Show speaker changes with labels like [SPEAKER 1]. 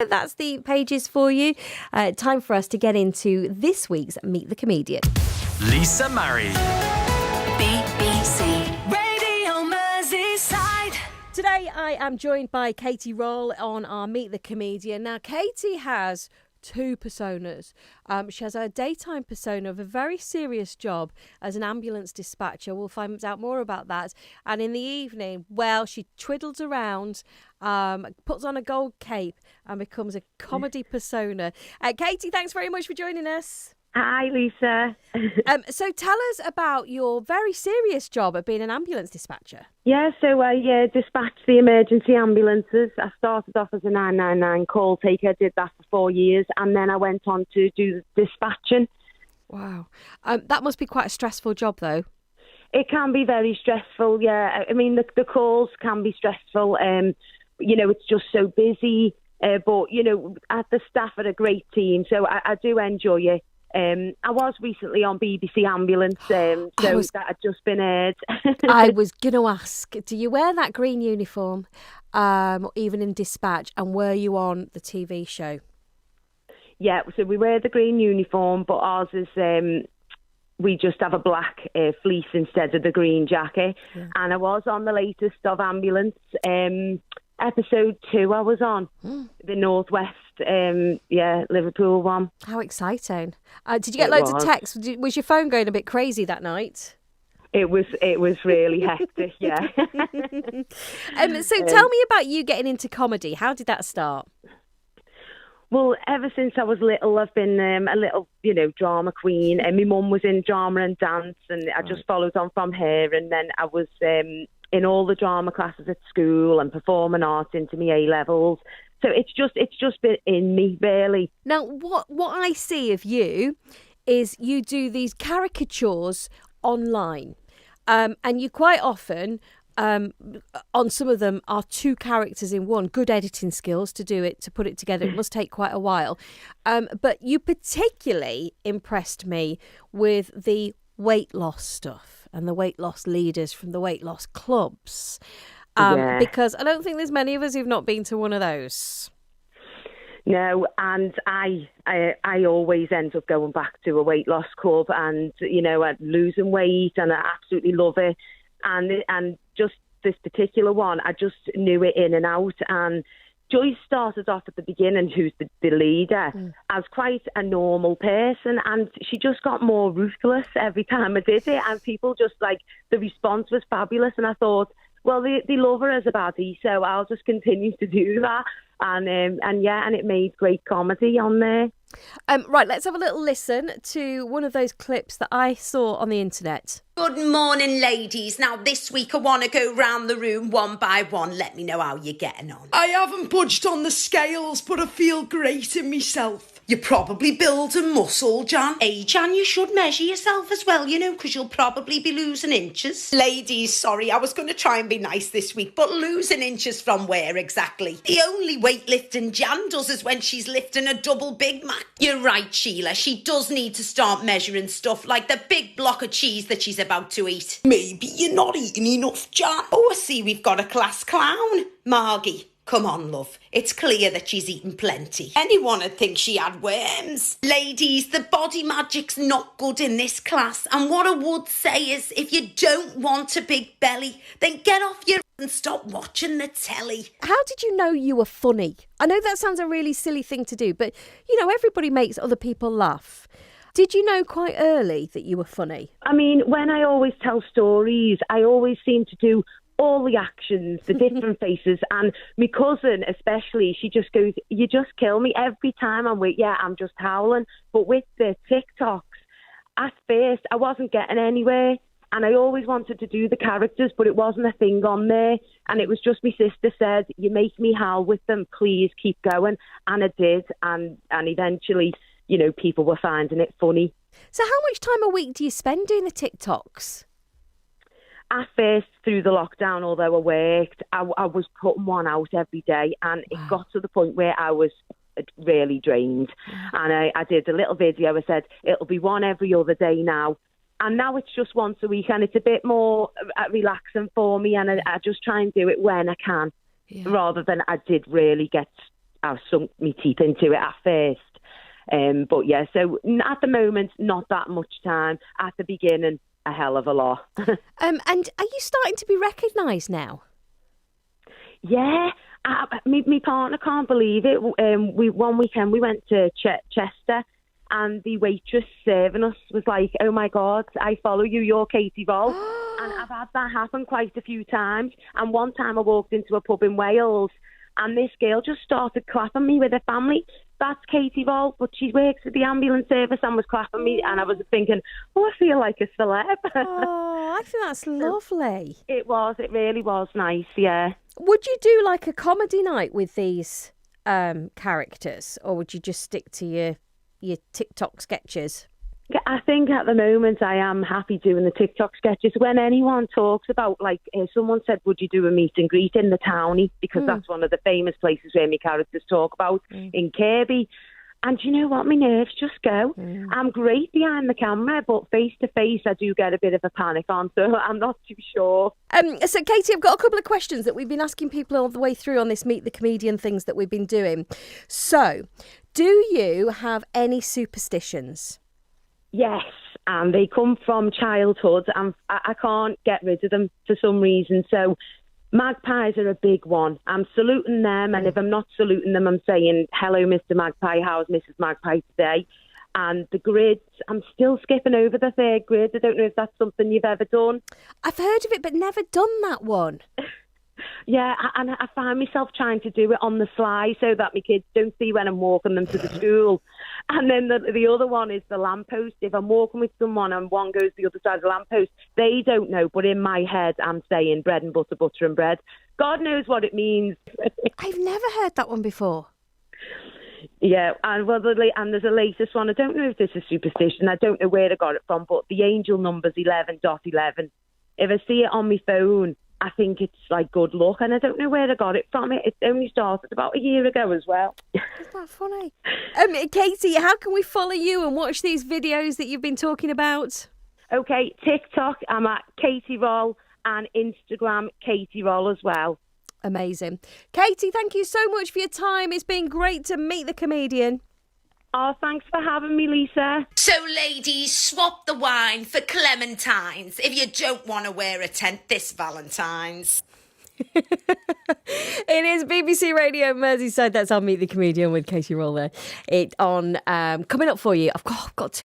[SPEAKER 1] That's the pages for you. Time for us to get into this week's Meet the Comedian.
[SPEAKER 2] Lisa Murray.
[SPEAKER 3] BBC Radio Merseyside.
[SPEAKER 1] Today I am joined by Katierol on our Meet the Comedian. Now, Katie has two personas. She has a daytime persona of a very serious job as an ambulance dispatcher. We'll find out more about that. And in the evening, well, she twiddles around, puts on a gold cape and becomes a comedy persona. Katie, thanks very much for joining us.
[SPEAKER 4] Hi, Lisa.
[SPEAKER 1] So tell us about your very serious job of being an ambulance dispatcher.
[SPEAKER 4] Yeah, so I dispatched the emergency ambulances. I started off as a 999 call taker, did that for 4 years, and then I went on to do dispatching.
[SPEAKER 1] Wow. That must be quite a stressful job, though.
[SPEAKER 4] It can be very stressful, yeah. I mean, the calls can be stressful. It's just so busy. But, the staff are a great team, so I do enjoy it. I was recently on BBC Ambulance, that had just been aired.
[SPEAKER 1] I was going to ask, do you wear that green uniform, even in dispatch, and were you on the TV show?
[SPEAKER 4] Yeah, so we wear the green uniform, but ours is, we just have a black fleece instead of the green jacket. Yeah. And I was on the latest of Ambulance, episode 2 I was on, the Northwest, Liverpool one.
[SPEAKER 1] How exciting. Did you get loads of texts? Was your phone going a bit crazy that night?
[SPEAKER 4] It was really hectic, yeah.
[SPEAKER 1] So tell me about you getting into comedy. How did that start?
[SPEAKER 4] Well, ever since I was little, I've been a little, drama queen. And my mum was in drama and dance, and I just followed on from her. And then I was in all the drama classes at school and performing arts into my A-levels. So it's just been in me, really. Now,
[SPEAKER 1] what I see of you is you do these caricatures online, and you quite often, on some of them, are two characters in one. Good editing skills to put it together. It must take quite a while. But you particularly impressed me with the weight loss stuff and the weight loss leaders from the weight loss clubs. Because I don't think there's many of us who've not been to one of those.
[SPEAKER 4] No, and I always end up going back to a weight loss club and, losing weight, and I absolutely love it. And just this particular one, I just knew it in and out. And Joyce started off at the beginning, who's the leader, as quite a normal person, and she just got more ruthless every time I did it, and people just, the response was fabulous, and I thought, well, they love her as a baddie, so I'll just continue to do that. And it made great comedy on there.
[SPEAKER 1] Right, let's have a little listen to one of those clips that I saw on the internet.
[SPEAKER 5] Good morning, ladies. Now, this week I want to go round the room one by one. Let me know how you're getting on.
[SPEAKER 6] I haven't budged on the scales, but I feel great in myself.
[SPEAKER 5] You're probably building muscle, Jan. Hey, Jan, you should measure yourself as well, because you'll probably be losing inches. Ladies, sorry, I was going to try and be nice this week, but losing inches from where exactly? The only weightlifting Jan does is when she's lifting a double Big Mac. You're right, Sheila. She does need to start measuring stuff like the big block of cheese that she's about to eat.
[SPEAKER 6] Maybe you're not eating enough, Jan.
[SPEAKER 5] Oh, I see we've got a class clown. Margie. Come on, love. It's clear that she's eaten plenty. Anyone would think she had worms. Ladies, the body magic's not good in this class. And what I would say is, if you don't want a big belly, then get off your and stop watching the telly.
[SPEAKER 1] How did you know you were funny? I know that sounds a really silly thing to do, but, everybody makes other people laugh. Did you know quite early that you were funny?
[SPEAKER 4] I mean, when I always tell stories, I always seem to do all the actions, the different faces, and my cousin especially, she just goes, you just kill me every time I'm just howling. But with the TikToks, at first I wasn't getting anywhere, and I always wanted to do the characters, but it wasn't a thing on there, and it was just my sister said, you make me howl with them, please keep going, and I did, and eventually, people were finding it funny.
[SPEAKER 1] So how much time a week do you spend doing the TikToks?
[SPEAKER 4] At first, through the lockdown, although I worked, I was putting one out every day, and it got to the point where I was really drained. And I did a little video. I said, it'll be one every other day now. And now it's just once a week, and it's a bit more relaxing for me, and I just try and do it when I can, rather than I did really get I've sunk my teeth into it at first. But yeah, so at the moment, not that much time. At the beginning, a hell of a lot.
[SPEAKER 1] And are you starting to be recognised now?
[SPEAKER 4] Yeah, my partner can't believe it. One weekend we went to Chester, and the waitress serving us was like, "Oh my God, I follow you. You're Katie Roll." And I've had that happen quite a few times. And one time I walked into a pub in Wales, and this girl just started clapping me with her family. That's Katie Roll, but she works at the ambulance service and was clapping me. And I was thinking, oh, I feel like a celeb.
[SPEAKER 1] Oh, I think that's lovely.
[SPEAKER 4] It really was nice, yeah.
[SPEAKER 1] Would you do like a comedy night with these characters, or would you just stick to your TikTok sketches?
[SPEAKER 4] I think at the moment I am happy doing the TikTok sketches. When anyone talks about, like, someone said, would you do a meet and greet in the townie? Because that's one of the famous places where my characters talk about in Kirby. And you know what? My nerves just go. I'm great behind the camera, but face to face, I do get a bit of a panic on, so I'm not too sure.
[SPEAKER 1] So, Katie, I've got a couple of questions that we've been asking people all the way through on this Meet the Comedian things that we've been doing. So, do you have any superstitions?
[SPEAKER 4] Yes, and they come from childhood, and I can't get rid of them for some reason. So magpies are a big one. I'm saluting them, and if I'm not saluting them, I'm saying, hello, Mr. Magpie, how's Mrs. Magpie today? And the grids, I'm still skipping over the third grid. I don't know if that's something you've ever done.
[SPEAKER 1] I've heard of it, but never done that one.
[SPEAKER 4] Yeah, and I find myself trying to do it on the sly so that my kids don't see when I'm walking them to the school. And then the other one is the lamppost. If I'm walking with someone and one goes the other side of the lamppost, they don't know, but in my head I'm saying bread and butter, butter and bread. God knows what it means.
[SPEAKER 1] I've never heard that one before.
[SPEAKER 4] Yeah, and and there's a latest one. I don't know if this is superstition. I don't know where I got it from, but the angel number's 11.11. If I see it on my phone, I think it's like good luck, and I don't know where I got it from. It only started about a year ago as well.
[SPEAKER 1] Isn't that funny? Katie, how can we follow you and watch these videos that you've been talking about?
[SPEAKER 4] Okay, TikTok, I'm at Katie Roll, and Instagram, Katie Roll as well.
[SPEAKER 1] Amazing. Katie, thank you so much for your time. It's been great to meet the comedian.
[SPEAKER 4] Oh, thanks for having me, Lisa.
[SPEAKER 5] So, ladies, swap the wine for clementines if you don't want to wear a tent this Valentine's.
[SPEAKER 1] It is BBC Radio Merseyside. That's our Meet the Comedian with Katie Roll there. It on coming up for you. I've got